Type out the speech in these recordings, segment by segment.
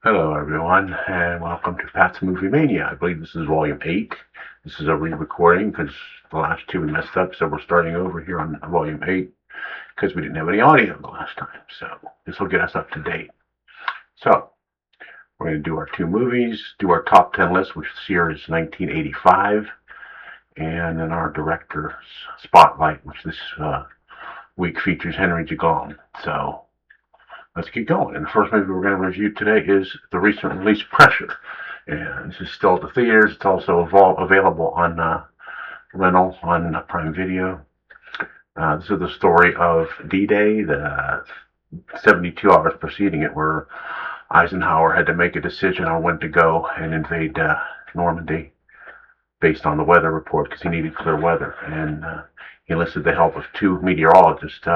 Hello, everyone, and welcome to Pat's Movie Mania. I believe this is Volume 8. This is a re-recording because the last two we messed up, so we're starting over here on Volume 8 because we didn't have any audio the last time. So this will get us up to date. So we're going to do our two movies, do our top 10 list, which this year is 1985, and then our director's spotlight, which this week features Henry Jaglom. So let's get going. And the first movie we're going to review today is the recent release Pressure. And this is still at the theaters. It's also available on rental on Prime Video. This is the story of D-Day, the 72 hours preceding it, where Eisenhower had to make a decision on when to go and invade Normandy based on the weather report because he needed clear weather. And he enlisted the help of two meteorologists,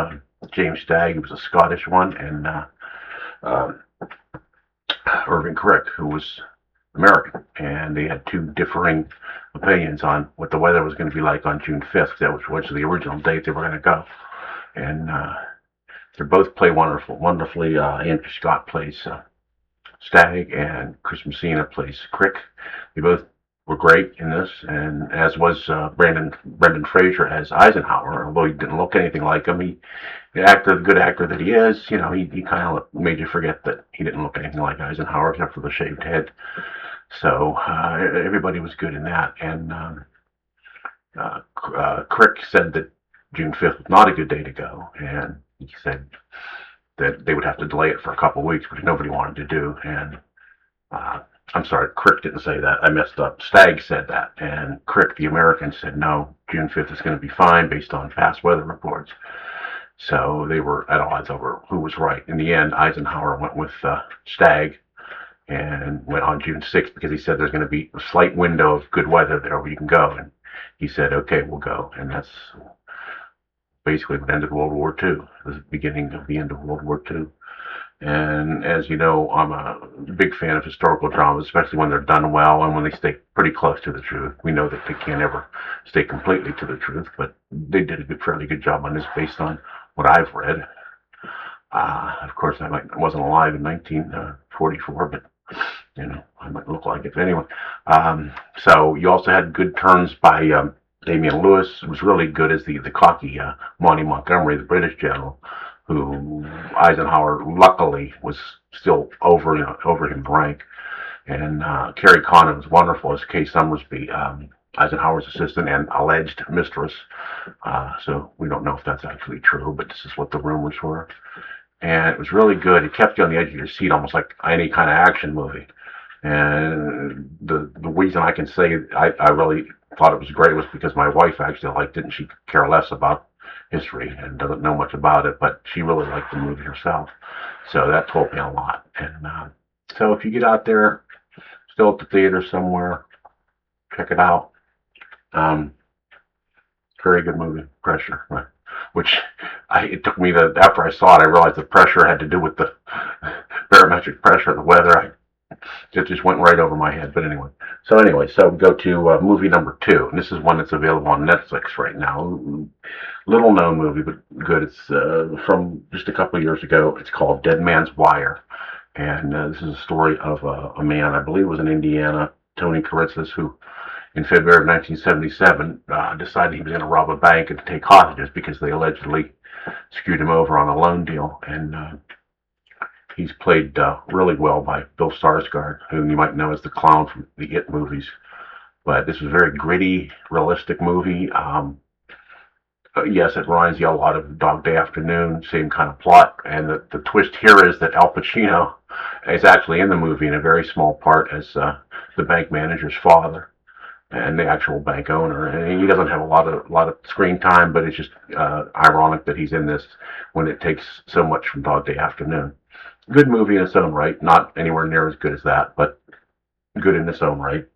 James Stagg, who was a Scottish one, and um, Irving Crick, who was American. And they had two differing opinions on what the weather was going to be like on June 5th, which was the original date they were going to go. And they both play wonderfully. Andrew Scott plays Stagg, and Chris Messina plays Crick. They both were great in this, and as was Brendan Fraser as Eisenhower. Although he didn't look anything like him, the good actor that he is, he kind of made you forget that he didn't look anything like Eisenhower except for the shaved head. So everybody was good in that, and Crick said that June 5th was not a good day to go, and he said that they would have to delay it for a couple of weeks, which nobody wanted to do. And I'm sorry, Crick didn't say that. I messed up. Stagg said that, and Crick, the American, said no, June 5th is going to be fine based on past weather reports. So they were at odds over who was right. In the end, Eisenhower went with Stagg and went on June 6th because he said there's going to be a slight window of good weather there where you can go. And he said, okay, we'll go. And that's basically what ended World War II, the beginning of the end of World War II. And as you know, I'm a big fan of historical dramas, especially when they're done well and when they stay pretty close to the truth. We know that they can't ever stay completely to the truth, but they did a fairly good job on this based on what I've read. Of course, I wasn't alive in 1944, but I might look like it. But anyway, so you also had good turns by Damian Lewis. It was really good as the cocky Monty Montgomery, the British general, who Eisenhower luckily was still over him in rank. And Carrie Condon was wonderful as Kay Summersby, Eisenhower's assistant and alleged mistress. So we don't know if that's actually true, but this is what the rumors were. And it was really good. It kept you on the edge of your seat, almost like any kind of action movie. And the reason I can say I really thought it was great was because my wife actually liked it, and she could care less about history and doesn't know much about it, but she really liked the movie herself. So that told me a lot. And so if you get out there, still at the theater somewhere, check it out. Very good movie, Pressure. Which it took me after I saw it, I realized the pressure had to do with the barometric pressure of the weather. It just went right over my head. But anyway, so we go to movie number 2, and this is one that's available on Netflix right now. Little known movie, but good. It's from just a couple of years ago. It's called Dead Man's Wire, and this is a story of a man, I believe it was in Indiana, Tony Kuritzis, who in February of 1977 decided he was going to rob a bank and take hostages because they allegedly screwed him over on a loan deal. And he's played really well by Bill Skarsgård, whom you might know as the clown from the It movies. But this is a very gritty, realistic movie. Yes, it reminds you a lot of Dog Day Afternoon, same kind of plot. And the twist here is that Al Pacino is actually in the movie in a very small part as the bank manager's father and the actual bank owner. And he doesn't have a lot of screen time, but it's just ironic that he's in this when it takes so much from Dog Day Afternoon. Good movie in its own right, not anywhere near as good as that, but good in its own right.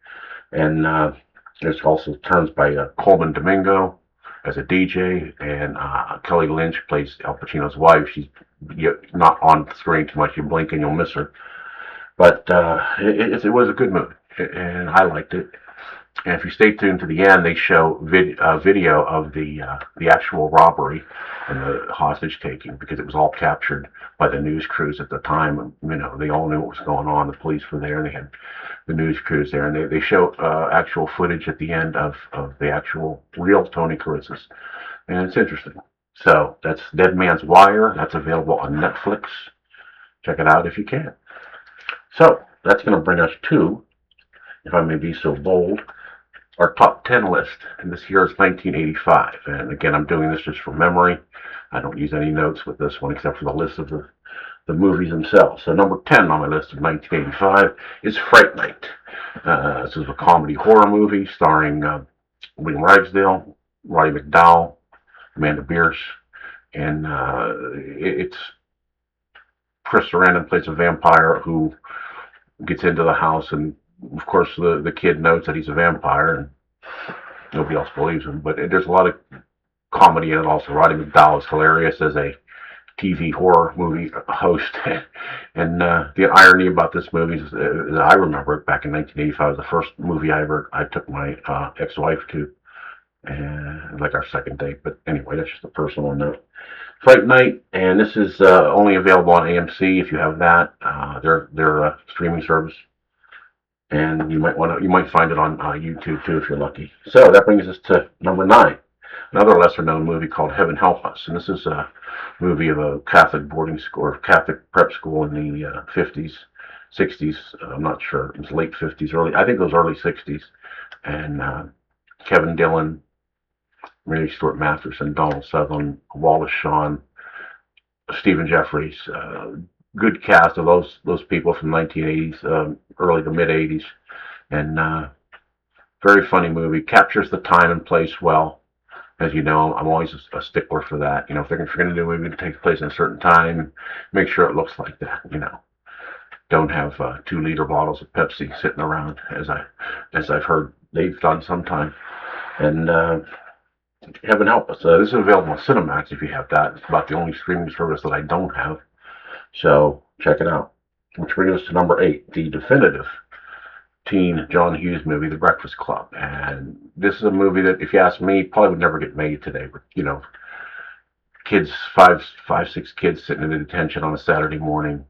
And there's also turns by Coleman Domingo as a DJ, and Kelly Lynch plays Al Pacino's wife. She's not on the screen too much. You blink and you'll miss her. But it was a good movie, and I liked it. And if you stay tuned to the end, they show video of the actual robbery and the hostage taking, because it was all captured by the news crews at the time. You know, they all knew what was going on. The police were there, and they had the news crews there, and they show actual footage at the end of the actual real Tony Caruthas, and it's interesting. So that's Dead Man's Wire. That's available on Netflix. Check it out if you can. So that's going to bring us to, if I may be so bold, our top 10 list. And this year is 1985. And again, I'm doing this just from memory. I don't use any notes with this one except for the list of the movies themselves. So number 10 on my list of 1985 is Fright Night. This is a comedy horror movie starring William Ragsdale, Roddy McDowall, Amanda Bierce, and it's Chris Sarandon plays a vampire who gets into the house, and of course the kid knows that he's a vampire, and nobody else believes him. But there's a lot of comedy in it also. Roddy McDowall is hilarious as a TV horror movie host, and the irony about this movie is, as I remember it, back in 1985, was the first movie I took my ex-wife to, and like our second date. But anyway, that's just a personal note. Fright Night, and this is only available on AMC if you have that. Their streaming service, and you might find it on YouTube too if you're lucky. So that brings us to number 9, another lesser-known movie called Heaven Help Us, and this is a movie of a Catholic boarding school or Catholic prep school in the 50s, 60s. I'm not sure. It was late 50s, I think it was early 60s, and Kevin Dillon, Mary Stuart Masterson, Donald Sutherland, Wallace Shawn, Stephen Jeffries, good cast of those people from 1980s, early to mid 80s, and very funny movie. Captures the time and place well. As you know, I'm always a stickler for that. You know, if you're going to do a movie that takes place in a certain time, make sure it looks like that. You know, don't have 2-liter bottles of Pepsi sitting around, as I've heard they've done sometime. And Heaven Help Us. This is available on Cinemax if you have that. It's about the only streaming service that I don't have. So check it out. Which brings us to number 8, the definitive teen John Hughes movie, The Breakfast Club. And this is a movie that, if you ask me, probably would never get made today. But, you know, kids, five, 6 kids sitting in detention on a Saturday morning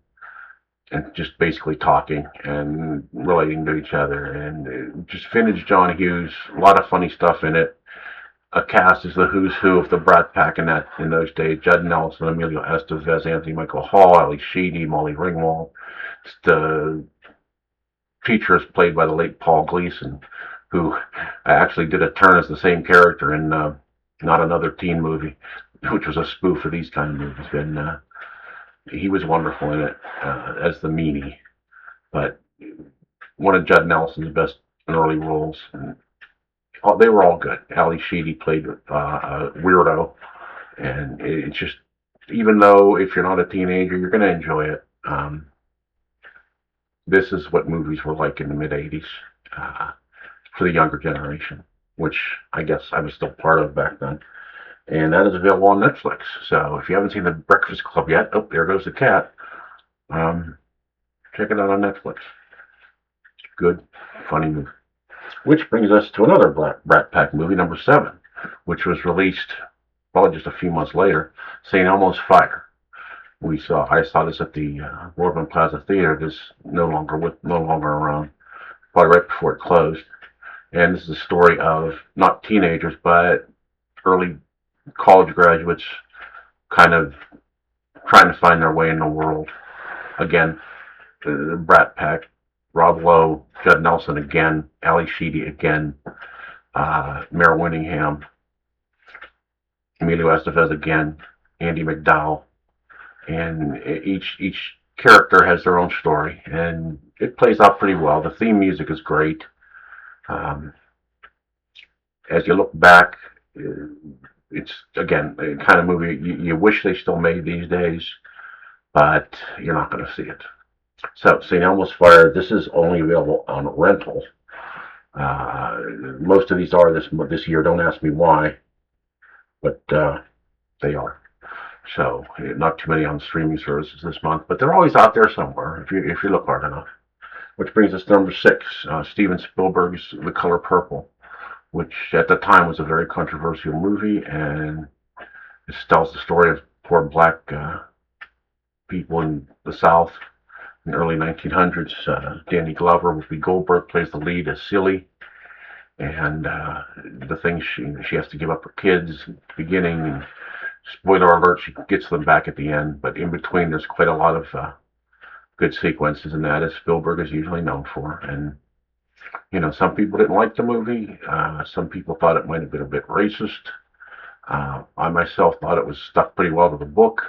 and just basically talking and relating to each other. And just vintage John Hughes, a lot of funny stuff in it. A cast is the who's who of the Brat Pack in those days. Judd Nelson, Emilio Estevez, Anthony Michael Hall, Ali Sheedy, Molly Ringwald. The teacher is played by the late Paul Gleason, who actually did a turn as the same character in Not Another Teen Movie, which was a spoof of these kind of movies. And he was wonderful in it as the meanie. But one of Judd Nelson's best early roles. And they were all good. Ali Sheedy played a weirdo, and it's just, even though if you're not a teenager, you're going to enjoy it. This is what movies were like in the mid 80s for the younger generation, which I guess I was still part of back then. And that is available on Netflix. So if you haven't seen The Breakfast Club yet, oh, there goes the cat. Check it out on Netflix. Good, funny movie. Which brings us to another Brat Pack movie, number 7, which was released probably just a few months later, St. Elmo's Fire. I saw this at the Boardman Plaza Theater. This no longer around, probably right before it closed. And this is a story of not teenagers, but early college graduates, kind of trying to find their way in the world. Again, the Brat Pack. Rob Lowe, Judd Nelson again, Ali Sheedy again, Mare Winningham, Emilio Estevez again, Andy McDowell, and each character has their own story, and it plays out pretty well. The theme music is great. As you look back, it's again a kind of movie you wish they still made these days, but you're not going to see it. So, St. Elmo's Fire, this is only available on rental. Most of these are this year. Don't ask me why, but they are. So, not too many on streaming services this month, but they're always out there somewhere if you look hard enough. which brings us to number 6, Steven Spielberg's The Color Purple, which at the time was a very controversial movie, and it tells the story of poor black people in the South in the early 1900s. Danny Glover, Whoopi Goldberg, plays the lead as Silly, and the things she has to give up her kids at the beginning, and spoiler alert, she gets them back at the end, but in between there's quite a lot of good sequences, and that, as Spielberg is usually known for. And some people didn't like the movie. Some people thought it might have been a bit racist. I myself thought it was stuck pretty well to the book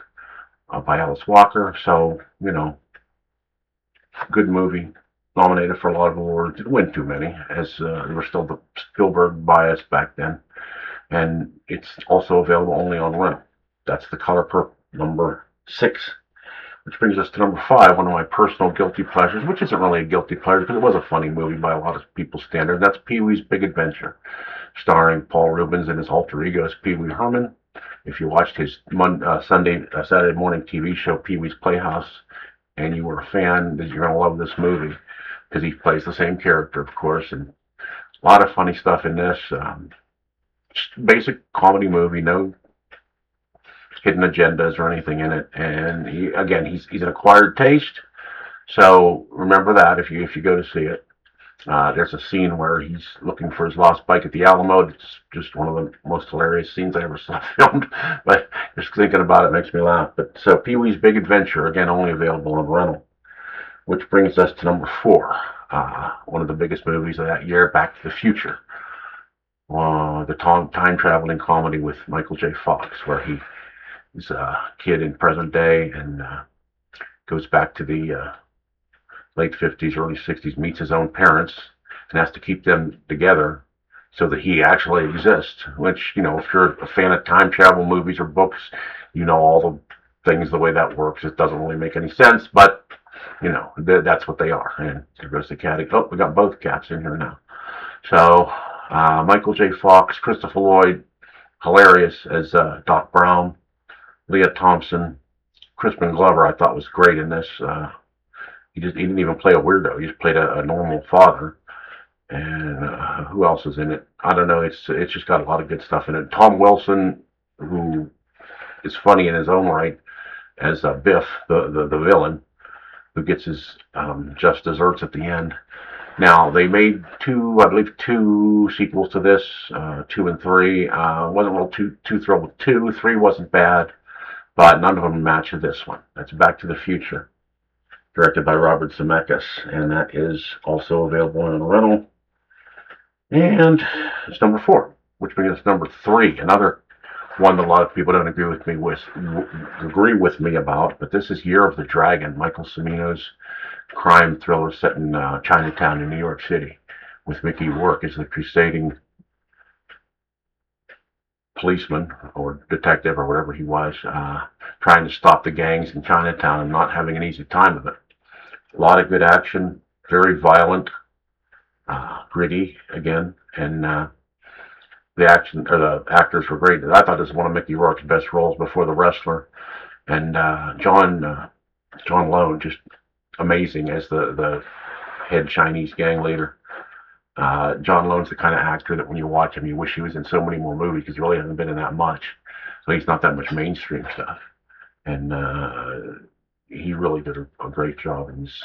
by Alice Walker. So, good movie. Nominated for a lot of awards. Didn't win too many, as there was still the Spielberg bias back then. And it's also available only on rental. That's The Color Purple, number 6. Which brings us to number 5, one of my personal guilty pleasures, which isn't really a guilty pleasure because it was a funny movie by a lot of people's standards. That's Pee-wee's Big Adventure, starring Paul Reubens and his alter ego as Pee Wee Herman. If you watched his Saturday morning TV show, Pee-wee's Playhouse, and you were a fan, you're going to love this movie because he plays the same character, of course, and a lot of funny stuff in this. Just basic comedy movie, no hidden agendas or anything in it, and he's an acquired taste. So remember that if you go to see it. There's a scene where he's looking for his lost bike at the Alamo. It's just one of the most hilarious scenes I ever saw filmed, but just thinking about it makes me laugh. But so Pee-wee's Big Adventure, again, only available on rental. Which brings us to number 4, one of the biggest movies of that year, Back to the Future. The time-traveling comedy with Michael J. Fox, where he's a kid in present day and goes back to the late 50s, early 60s, meets his own parents and has to keep them together so that he actually exists, which, if you're a fan of time travel movies or books, all the things, the way that works. It doesn't really make any sense, but, that's what they are. And there goes the cat. Oh, we got both cats in here now. So, Michael J. Fox, Christopher Lloyd, hilarious as Doc Brown, Leah Thompson, Crispin Glover, I thought was great in this. He didn't even play a weirdo. He just played a normal father. And who else is in it? I don't know. It's just got a lot of good stuff in it. Tom Wilson, who is funny in his own right, as Biff, the villain, who gets his just desserts at the end. Now, they made two sequels to this, 2 and 3. Wasn't real too thrilled with 2. 3 wasn't bad, but none of them match this one. That's Back to the Future, directed by Robert Zemeckis, and that is also available on rental. And it's number 4, which brings us to number 3, another one that a lot of people don't agree with me about, but this is Year of the Dragon, Michael Cimino's crime thriller set in Chinatown in New York City, with Mickey Rourke as the crusading policeman or detective or whatever he was, trying to stop the gangs in Chinatown and not having an easy time of it. A lot of good action, very violent, gritty again, and the actors were great. I thought this was one of Mickey Rourke's best roles before The Wrestler, and John Lone, just amazing as the head Chinese gang leader. John Lone's the kind of actor that when you watch him, you wish he was in so many more movies because he really hasn't been in that much. So he's not that much mainstream stuff, and he really did a great job in this.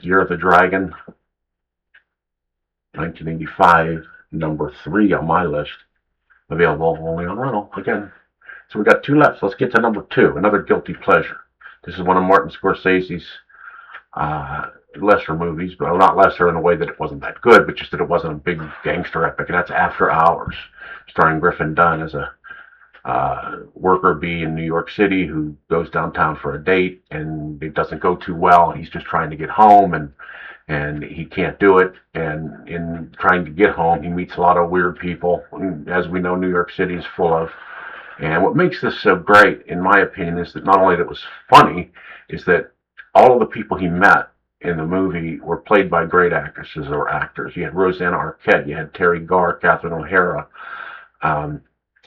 Year of the Dragon, 1985, number 3 on my list, available only on rental again. So we got 2 left. Let's get to number 2, another guilty pleasure. This is one of Martin Scorsese's lesser movies, but not lesser in a way that it wasn't that good, but just that it wasn't a big gangster epic, and that's After Hours, starring Griffin Dunne as a worker bee in New York City who goes downtown for a date, and it doesn't go too well, and he's just trying to get home, and he can't do it, and in trying to get home, he meets a lot of weird people, as we know New York City is full of. And what makes this so great, in my opinion, is that not only that it was funny, is that all of the people he met in the movie were played by great actresses or actors. You had Rosanna Arquette, you had Terry Garr, Catherine O'Hara,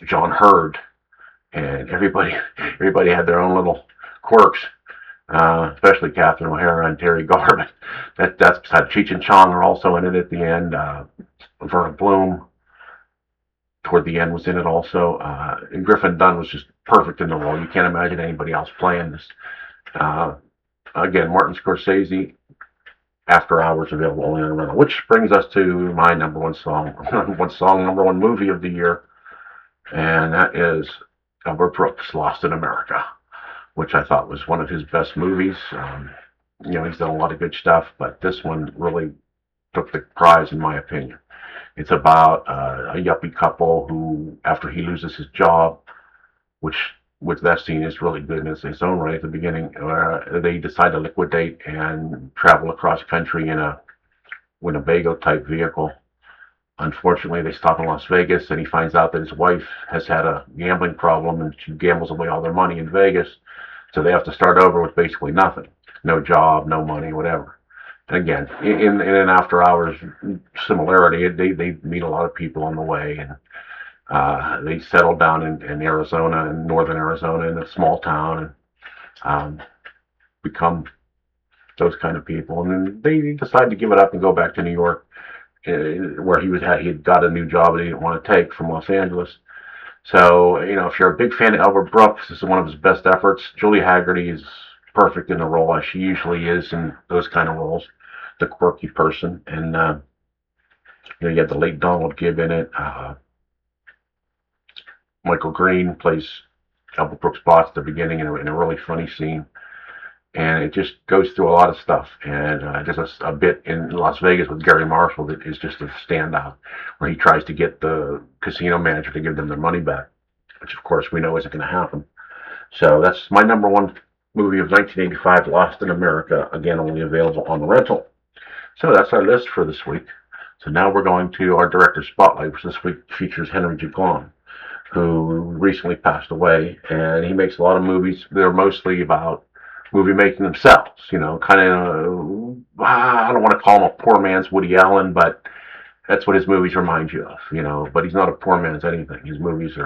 John Hurd, and everybody had their own little quirks. especially Catherine O'Hara and Terry Garvin. That's beside Cheech and Chong are also in it at the end. Verna Bloom toward the end was in it also. And Griffin Dunn was just perfect in the role. You can't imagine anybody else playing this. Uh, Again, Martin Scorsese, After Hours, available only on rental. Which brings us to my number one song, number one movie of the year, and that is Albert Brooks' Lost in America, which I thought was one of his best movies. He's done a lot of good stuff, but this one really took the prize in my opinion. It's about a yuppie couple who, after he loses his job, which that scene is really good in its own right at the beginning, they decide to liquidate and travel across country in a Winnebago type vehicle. Unfortunately, they stop in Las Vegas, and he finds out that his wife has had a gambling problem, and she gambles away all their money in Vegas. So they have to start over with basically nothing, no job, no money, whatever. And again, in an After Hours similarity, they meet a lot of people on the way, and they settle down in Arizona, in northern Arizona, in a small town, and become those kind of people. And then they decide to give it up and go back to New York, where he had got a new job that he didn't want to take from Los Angeles. So, if you're a big fan of Albert Brooks, this is one of his best efforts. Julie Haggerty is perfect in the role, as she usually is in those kind of roles, the quirky person. And you have the late Donald Gibb in it. Michael Green plays Albert Brooks' boss at the beginning in a really funny scene. And it just goes through a lot of stuff. And there's a bit in Las Vegas with Gary Marshall that is just a standout, where he tries to get the casino manager to give them their money back, which of course we know isn't going to happen. So that's my number one movie of 1985, Lost in America, again only available on rental. So that's our list for this week. So now we're going to our director spotlight, which this week features Henry Duglon, who recently passed away, and he makes a lot of movies. They're mostly about movie making themselves, kind of, I don't want to call him a poor man's Woody Allen, but that's what his movies remind you of, but he's not a poor man's anything. His movies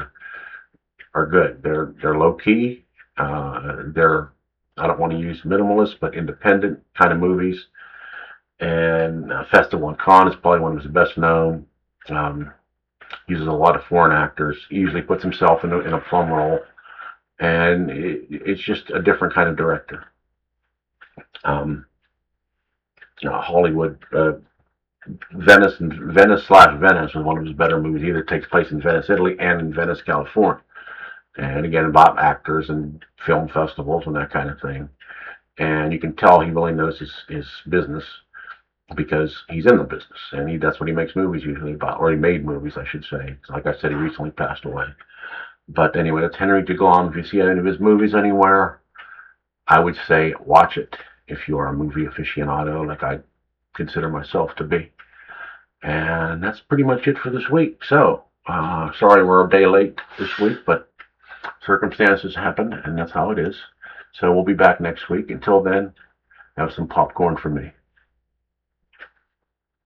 are good. They're low key. They're, I don't want to use minimalist, but independent kind of movies. And Festival and Con is probably one of his best known. Uses a lot of foreign actors. He usually puts himself in a plum role. And it's just a different kind of director. Hollywood, Venice /Venice is one of his better movies. He either takes place in Venice, Italy, and in Venice, California. And again, about actors and film festivals and that kind of thing. And you can tell he really knows his business, because he's in the business, and that's what he makes movies usually about, or he made movies, I should say. Like I said, he recently passed away. But anyway, that's Henry Duglon. If you see any of his movies anywhere, I would say watch it if you are a movie aficionado, like I consider myself to be. And that's pretty much it for this week. So, sorry we're a day late this week, but circumstances happen, and that's how it is. So we'll be back next week. Until then, have some popcorn for me.